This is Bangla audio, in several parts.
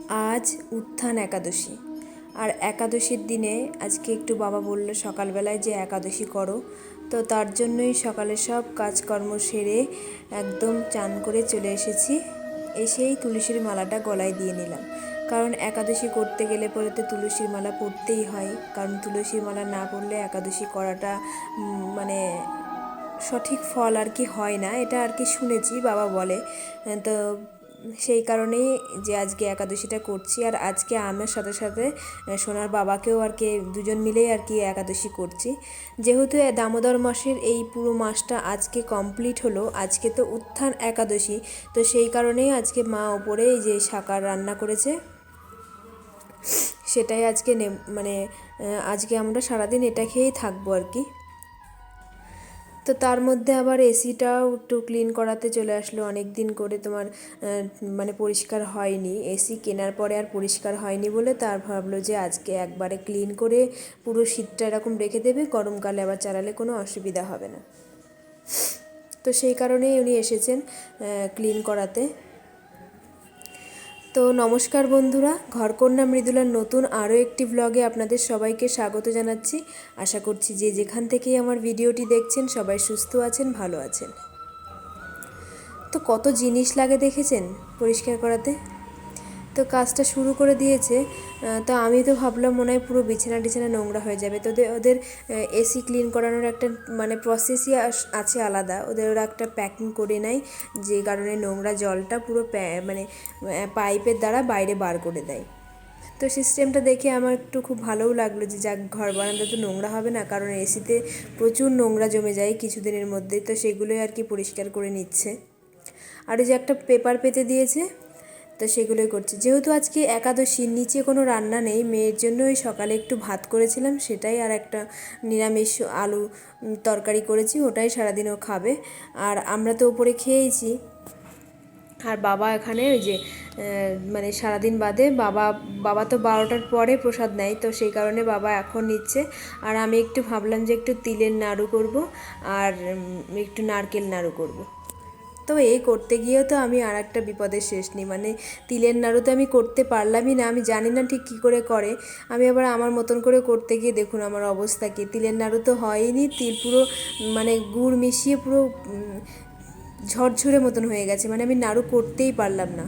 আজ উত্থান একাদশী। আর একাদশীর দিনে আজকে একটু বাবা বলল সকালবেলায় যে একাদশী করো, তো তার জন্যই সকালে সব কাজকর্ম সেরে একদম চান করে চলে এসেছি। এসেই তুলসীর মালাটা গলায় দিয়ে নিলাম, কারণ একাদশী করতে গেলে পরে তো তুলসীর মালা পরতেই হয়, কারণ তুলসীর মালা না পরলে একাদশী করাটা মানে সঠিক ফল আর কি হয় না, এটা আর কি শুনেছি বাবা বলে। তো সেই কারণেই যে আজকে একাদশীটা করছি। আর আজকে আমার সাথে সাথে সোনার বাবাকেও আর কি দুজন মিলেই আর কি একাদশী করছি, যেহেতু দামোদর মাসের এই পুরো মাসটা আজকে কমপ্লিট হলো। আজকে তো উত্থান একাদশী, তো সেই কারণেই আজকে মা ওপরে এই যে শাকার রান্না করেছে, সেটাই আজকে মানে আজকে আমরা সারাদিন এটা খেয়েই থাকবো আর কি। তো তার মধ্যে আবার এসিটাও একটু ক্লিন করাতে চলে আসলো, অনেক দিন করে তোমার মানে পরিষ্কার হয়নি, এসি কেনার পরে আর পরিষ্কার হয়নি বলে তার ভাবলো যে আজকে একবারে ক্লিন করে পুরো শীতটা এরকম রেখে দেবে, গরমকালে আবার চালালে কোনো অসুবিধা হবে না। তো সেই কারণেই উনি এসেছেন ক্লিন করাতে। তো নমস্কার বন্ধুরা, ঘরকন্যা মৃদুলার নতুন আরও একটি ব্লগে আপনাদের সবাইকে স্বাগত জানাচ্ছি। আশা করছি যে যেখান থেকেই আমার ভিডিওটি দেখছেন সবাই সুস্থ আছেন, ভালো আছেন। তো কত জিনিস লাগে দেখেছেন পরিষ্কার করাতে। তো কাজটা শুরু করে দিয়েছে, তো আমি তো ভাবলাম মনে হয় পুরো বিছানা টিছানা নোংরা হয়ে যাবে। তো ওদের এসি ক্লিন করানোর একটা মানে প্রসেসই আছে আলাদা, ওরা একটা প্যাকিং করে নেয়, যে কারণে নোংরা জলটা পুরো মানে পাইপের দ্বারা বাইরে বার করে দেয়। তো সিস্টেমটা দেখে আমার একটু খুব ভালোও লাগলো যে যাক, ঘর বারান্দা তো নোংরা হবে না, কারণ এসিতে প্রচুর নোংরা জমে যায় কিছুদিনের মধ্যেই, তো সেগুলোই আর কি পরিষ্কার করে নিচ্ছে। আর যে একটা পেপার পেতে দিয়েছে, তো সেগুলোই করছি। যেহেতু আজকে একাদশীর নিচে কোনো রান্না নেই, মেয়ের জন্য ওই সকালে একটু ভাত করেছিলাম সেটাই, আর একটা নিরামিষ আলু তরকারি করেছি, ওটাই সারাদিনও খাবে। আর আমরা তো ওপরে খেয়েছি, আর বাবা এখানে ওই যে মানে সারাদিন বাদে বাবা তো 12টার পরে প্রসাদ নেয়, তো সেই কারণে বাবা এখন নিচ্ছে। আর আমি একটু ভাবলাম যে একটু তিলের নাড়ু করব আর একটু নারকেল নাড়ু করব। তো এই করতে গিয়েও তো আমি আর একটা বিপদের শেষ নেই, মানে তিলের নাড়ু তো আমি করতে পারলামই না, আমি জানি না ঠিক কী করে করে। আমি আবার আমার মতন করে করতে গিয়ে দেখুন আমার অবস্থা কী, তিলের নাড়ু তো হয়নি, তিল পুরো মানে গুড় মিশিয়ে পুরো ঝরঝরে মতন হয়ে গেছে, মানে আমি নাড়ু করতেই পারলাম না।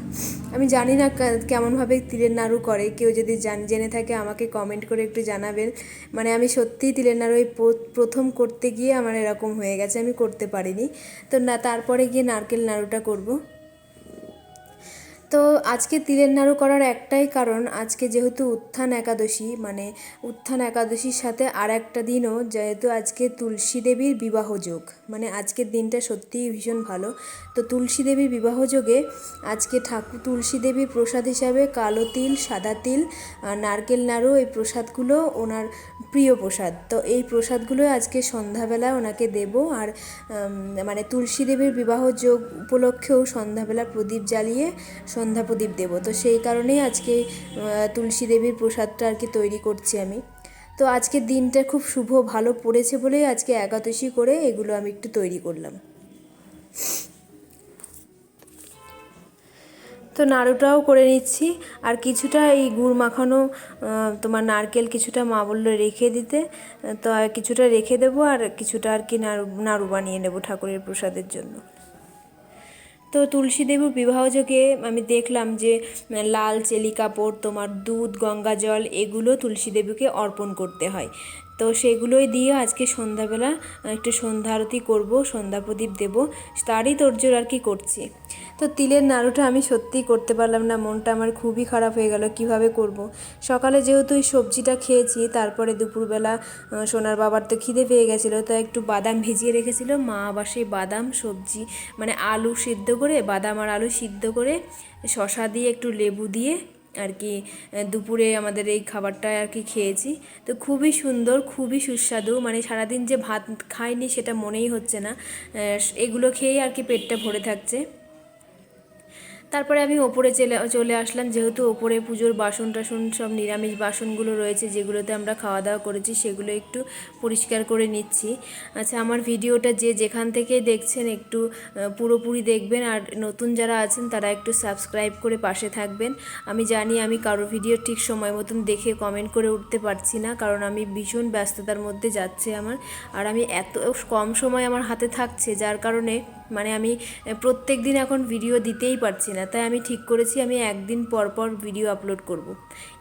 আমি জানি না কেমনভাবে তিলের নাড়ু করে, কেউ যদি জেনে থাকে আমাকে কমেন্ট করে একটু জানাবেন। মানে আমি সত্যিই তিলের নাড়ু এই প্রথম করতে গিয়ে আমার এরকম হয়ে গেছে, আমি করতে পারিনি। তো না, তারপরে গিয়ে নারকেল নাড়ুটা করব। তো আজকে তিলের নাড়ু করার একটাই কারণ, আজকে যেহেতু উত্থান একাদশী, মানে উত্থান একাদশীর সাথে আর একটা দিনও, যেহেতু আজকে তুলসী দেবীর বিবাহযোগ, মানে আজকের দিনটা সত্যিই ভীষণ ভালো। তো তুলসী দেবীর বিবাহযোগে আজকে তুলসী দেবীর প্রসাদ হিসাবে কালো তিল, সাদা তিল আর নারকেল নাড়ু, এই প্রসাদগুলো ওনার প্রিয় প্রসাদ। তো এই প্রসাদগুলো আজকে সন্ধ্যাবেলা ওনাকে দেব। আর মানে তুলসী দেবীর বিবাহযোগ উপলক্ষেও সন্ধ্যাবেলা প্রদীপ জ্বালিয়ে সন্ধ্যা প্রদীপ দেব। তো সেই কারণেই আজকে তুলসী দেবীর প্রসাদটা আর কি তৈরি করছি আমি। তো আজকের দিনটা খুব শুভ ভালো পড়েছে বলেই আজকে একাদশী করে এগুলো আমি একটু তৈরি করলাম। তো নাড়ুটাও করে নিচ্ছি, আর কিছুটা এই গুড় মাখানো তোমার নারকেল কিছুটা মা বললো রেখে দিতে, তো আর কিছুটা রেখে দেবো, আর কিছুটা আর কি নাড়ু বানিয়ে নেব ঠাকুরের প্রসাদের জন্য। তো তুলসী দেবীর বিবাহযোগে আমি দেখলাম যে লাল চেলি কাপড়, তোমার দুধ, গঙ্গা জল, এগুলো তুলসী দেবীকে অর্পণ করতে হয়। তো সেগুলোই দিয়ে আজকে সন্ধ্যাবেলা একটু সন্ধ্যা আরতি করবো, সন্ধ্যা প্রদীপ দেবো, তারই তোড়জোড় আর কি করছি। তো তিলের নাড়ুটা আমি সত্যিই করতে পারলাম না, মনটা আমার খুবই খারাপ হয়ে গেল, কিভাবে করব। সকালে যেহেতু এই সবজিটা খেয়েছি, তারপরে দুপুরবেলা সোনার বাবার তো খিদে পেয়ে গেছিলো, তো একটু বাদাম ভিজিয়ে রেখেছিল মা, আবার সেই বাদাম সবজি মানে আলু সিদ্ধ করে, বাদাম আর আলু সিদ্ধ করে শশা দিয়ে একটু লেবু দিয়ে আর কি দুপুরে আমাদের এই খাবারটা আর কি খেয়েছি। তো খুবই সুন্দর, খুবই সুস্বাদু, মানে সারাদিন যে ভাত খাইনি সেটা মনেই হচ্ছে না, এগুলো খেয়েই আর কি পেটটা ভরে থাকছে। তারপরে আমি ওপরে চলে আসলাম, যেহেতু ওপরে পুজোর বাসন টাসন সব নিরামিষ বাসনগুলো রয়েছে যেগুলোতে আমরা খাওয়া দাওয়া করেছি সেগুলো একটু পরিষ্কার করে নিচ্ছি। আচ্ছা, আমার ভিডিওটা যে যেখান থেকে দেখছেন একটু পুরোপুরি দেখবেন, আর নতুন যারা আছেন তারা একটু সাবস্ক্রাইব করে পাশে থাকবেন। আমি জানি আমি কারো ভিডিও ঠিক সময় মতন দেখে কমেন্ট করে উঠতে পারছি না, কারণ আমি ভীষণ ব্যস্ততার মধ্যে যাচ্ছে আমার, আর আমি এত কম সময় আমার হাতে থাকছে যার কারণে মানে আমি প্রত্যেক দিন এখন ভিডিও দিতেই পারছি না। তাই আমি ঠিক করেছি আমি একদিন পর পর ভিডিও আপলোড করব।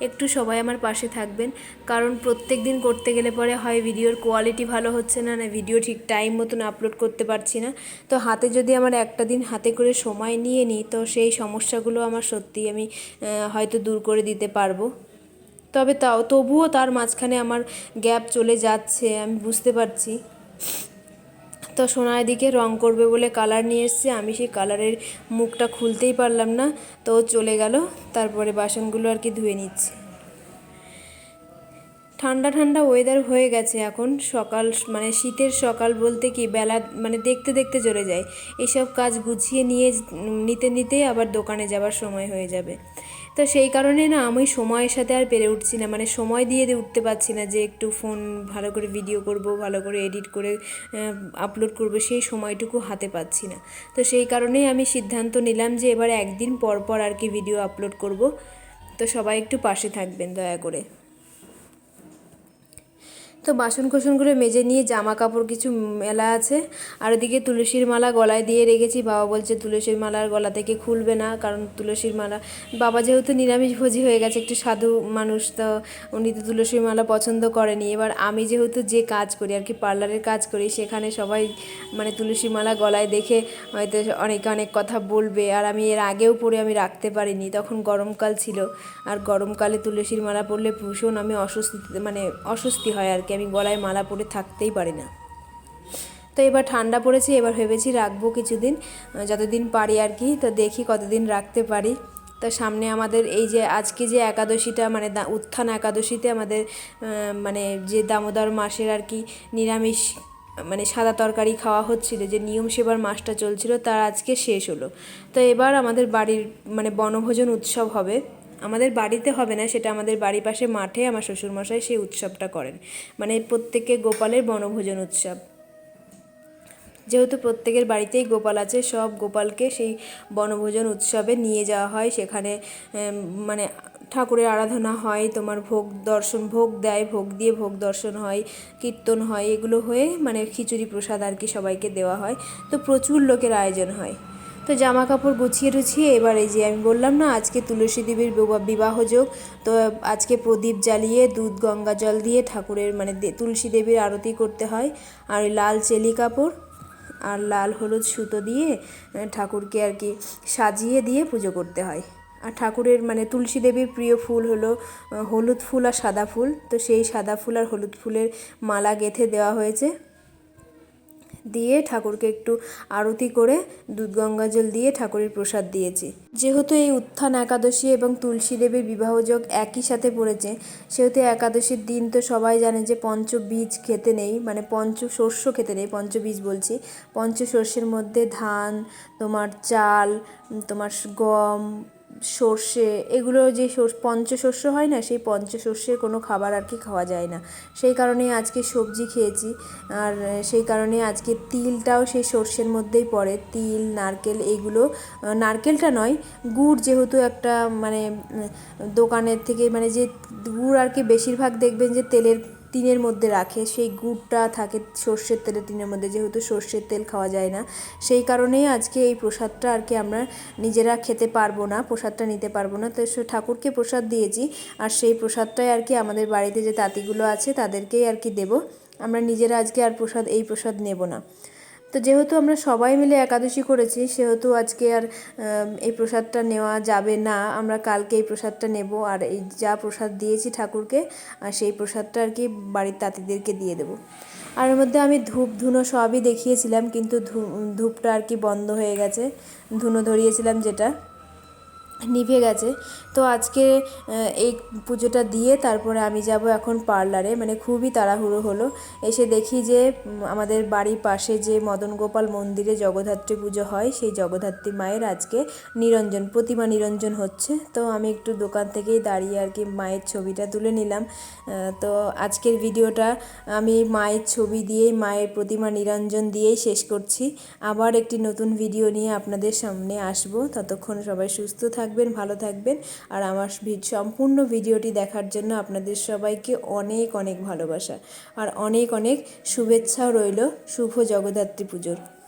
একটু সবাই আমার পাশে থাকবেন, কারণ প্রত্যেক দিন করতে গেলে পরে হয় ভিডিওর কোয়ালিটি ভালো হচ্ছে না, না ভিডিও ঠিক টাইম মতন আপলোড করতে পারছি না। তো হাতে যদি আমার একটা দিন হাতে করে সময় নিয়ে নিই তো সেই সমস্যাগুলো আমার সত্যিই আমি হয়তো দূর করে দিতে পারবো। তবে তবুও তার মাঝখানে আমার গ্যাপ চলে যাচ্ছে, আমি বুঝতে পারছি। তো সোনার দিকে রং করবে বলে কালার নিয়ে এসছে, আমি সেই কালারের মুখটা খুলতেই পারলাম না, তো চলে গেল। তারপরে বাসনগুলো আর কি ধুয়ে নিচ্ছি। ঠান্ডা ঠান্ডা ওয়েদার হয়ে গেছে এখন, সকাল মানে শীতের সকাল বলতে কি বেলা মানে দেখতে দেখতে চলে যায়। এইসব কাজ গুছিয়ে নিতে নিতেই আবার দোকানে যাবার সময় হয়ে যাবে। তো সেই কারণে না আমি সময়ের সাথে আর পেরে উঠছি না, মানে সময় দিয়ে উঠতে পারছি না যে একটু ফোন ভালো করে ভিডিও করব, ভালো করে এডিট করে আপলোড করব, সেই সময়টুকু হাতে পাচ্ছি না। তো সেই কারণেই আমি সিদ্ধান্ত নিলাম যে এবার একদিন পর পর আর কি ভিডিও আপলোড করব। তো সবাই একটু পাশে থাকবেন দয়া করে। তো বাসন কোসনগুলো মেজে নিয়ে জামা কাপড় কিছু মেলা আছে, আর ওদিকে তুলসীর মালা গলায় দিয়ে রেখেছি। বাবা বলছে তুলসীর মালার গলা থেকে খুলবে না, কারণ তুলসীর মালা, বাবা যেহেতু নিরামিষভোজী হয়ে গেছে, একটু সাধু মানুষ, তো উনি তো তুলসীর মালা পছন্দ করেনি। এবার আমি যেহেতু যে কাজ করি আর কি, পার্লারের কাজ করি, সেখানে সবাই মানে তুলসী মালা গলায় দেখে হয়তো অনেক অনেক কথা বলবে, আর আমি এর আগেও পরে আমি রাখতে পারিনি, তখন গরমকাল ছিল, আর গরমকালে তুলসীর মালা পরলে ভীষণ আমি অস্বস্তি হয় আর কি, আমি গলায় মালা পরে থাকতেই পারি না। তো এবার ঠান্ডা পড়েছে, এবার ভেবেছি রাখবো কিছুদিন, যতদিন পারি আর কি, তো দেখি কতদিন রাখতে পারি। তো সামনে আমাদের এই যে আজকে যে একাদশীটা মানে উত্থান একাদশীতে আমাদের মানে যে দামোদর মাসের আর কি নিরামিষ মানে সাদা তরকারি খাওয়া হচ্ছিল, যে নিয়ম সেবার মাসটা চলছিল, তার আজকে শেষ হলো। তো এবার আমাদের বাড়ির মানে বনভোজন উৎসব হবে। আমাদের বাড়িতে হবে না সেটা, আমাদের বাড়ির পাশে মাঠে আমার শ্বশুরমশাই সেই উৎসবটা করেন, মানে প্রত্যেকে গোপালের বনভোজন উৎসব। যেহেতু প্রত্যেকের বাড়িতেই গোপাল আছে, সব গোপালকে সেই বনভোজন উৎসবে নিয়ে যাওয়া হয়। সেখানে মানে ঠাকুরের আরাধনা হয়, তোমার ভোগ দেয়, ভোগ দিয়ে ভোগ দর্শন হয়, কীর্তন হয়, এগুলো হয়ে মানে খিচুড়ি প্রসাদ আর কি সবাইকে দেওয়া হয়। তো প্রচুর লোকের আয়োজন হয়। তো জামা কাপড় গুছিয়ে টুছিয়ে এবার এই যে আমি বললাম না আজকে তুলসী দেবীর বিবাহযোগ, তো আজকে প্রদীপ জ্বালিয়ে দুধ গঙ্গা জল দিয়ে ঠাকুরের মানে তুলসী দেবীর আরতি করতে হয়। আর ওই লাল চেলি কাপড় আর লাল হলুদ সুতো দিয়ে ঠাকুরকে আর কি সাজিয়ে দিয়ে পুজো করতে হয়। আর ঠাকুরের মানে তুলসী দেবীর প্রিয় ফুল হলো হলুদ ফুল আর সাদা ফুল, তো সেই সাদা ফুল আর হলুদ ফুলের মালা গেঁথে দেওয়া হয়েছে, দিয়ে ঠাকুরকে একটু আরতি করে দুধ গঙ্গা জল দিয়ে ঠাকুরের প্রসাদ দিয়েছি। যেহেতু এই উত্থান একাদশী এবং তুলসী দেবীর বিবাহযোগ একই সাথে পড়েছে, সেহেতু একাদশীর দিন তো সবাই জানে যে পঞ্চবীজ খেতে নেই, মানে পঞ্চশস্য খেতে নেই, পঞ্চবীজ বলছি। পঞ্চশস্যের মধ্যে ধান, তোমার চাল, তোমার গম, সর্ষে, এগুলো যে পঞ্চশস্য হয় না, সেই পঞ্চশস্যের কোনো খাবার আর কি খাওয়া যায় না। সেই কারণে আজকে সবজি খেয়েছি, আর সেই কারণে আজকে তিলটাও সেই সর্ষের মধ্যেই পড়ে। তিল, নারকেল, এগুলো নারকেলটা নয়, গুড়, যেহেতু একটা মানে দোকানের থেকে মানে যে গুড় আর কি বেশিরভাগ দেখবেন যে টিনের মধ্যে রাখে, সেই গুড়টা থাকে সর্ষের তেলের টিনের মধ্যে, যেহেতু সর্ষের তেল খাওয়া যায় না, সেই কারণেই আজকে এই প্রসাদটা আর কি আমরা নিজেরা খেতে পারবো না, প্রসাদটা নিতে পারবো না। তো ঠাকুরকে প্রসাদ দিয়েছি, আর সেই প্রসাদটাই আর কি আমাদের বাড়িতে যে তাঁতিগুলো আছে তাদেরকেই আর কি দেবো, আমরা নিজেরা আজকে আর এই প্রসাদ নেব না। তো যেহেতু আমরা সবাই মিলে একাদশী করেছি, সেহেতু আজকে আর এই প্রসাদটা নেওয়া যাবে না, আমরা কালকে এই প্রসাদটা নেব। আর এই যা প্রসাদ দিয়েছি ঠাকুরকে, আর সেই প্রসাদটা আর কি বাড়ির তাঁতিদেরকে দিয়ে দেবো। আর এর মধ্যে আমি ধূপ ধুনো সবই দেখিয়েছিলাম, কিন্তু ধূপটা আর কি বন্ধ হয়ে গেছে, ধুনো ধরিয়েছিলাম যেটা, নিভে গেছে। তো আজকে এই পুজোটা দিয়ে তারপরে আমি যাব এখন পার্লারে, মানে খুবই তাড়াহুড়ো হলো। এসে দেখি যে আমাদের বাড়ির পাশে যে মদন গোপাল মন্দিরে জগদ্ধাত্রী পুজো হয়, সেই জগদ্ধাত্রী মায়ের আজকে নিরঞ্জন, প্রতিমা নিরঞ্জন হচ্ছে। তো আমি একটু দোকান থেকেই দাঁড়িয়ে আর কি মায়ের ছবিটা তুলে নিলাম। তো আজকের ভিডিওটা আমি মায়ের ছবি দিয়েই, মায়ের প্রতিমা নিরঞ্জন দিয়েই শেষ করছি। আবার একটি নতুন ভিডিও নিয়ে আপনাদের সামনে আসব। ততক্ষণ সবাই সুস্থ থাকবেন, ভালো থাকবেন। আর আমার সম্পূর্ণ ভিডিওটি দেখার জন্য আপনাদের সবাইকে অনেক অনেক ভালোবাসা আর অনেক অনেক শুভেচ্ছাও রইল শুভ জগদ্ধাত্রী পুজোর।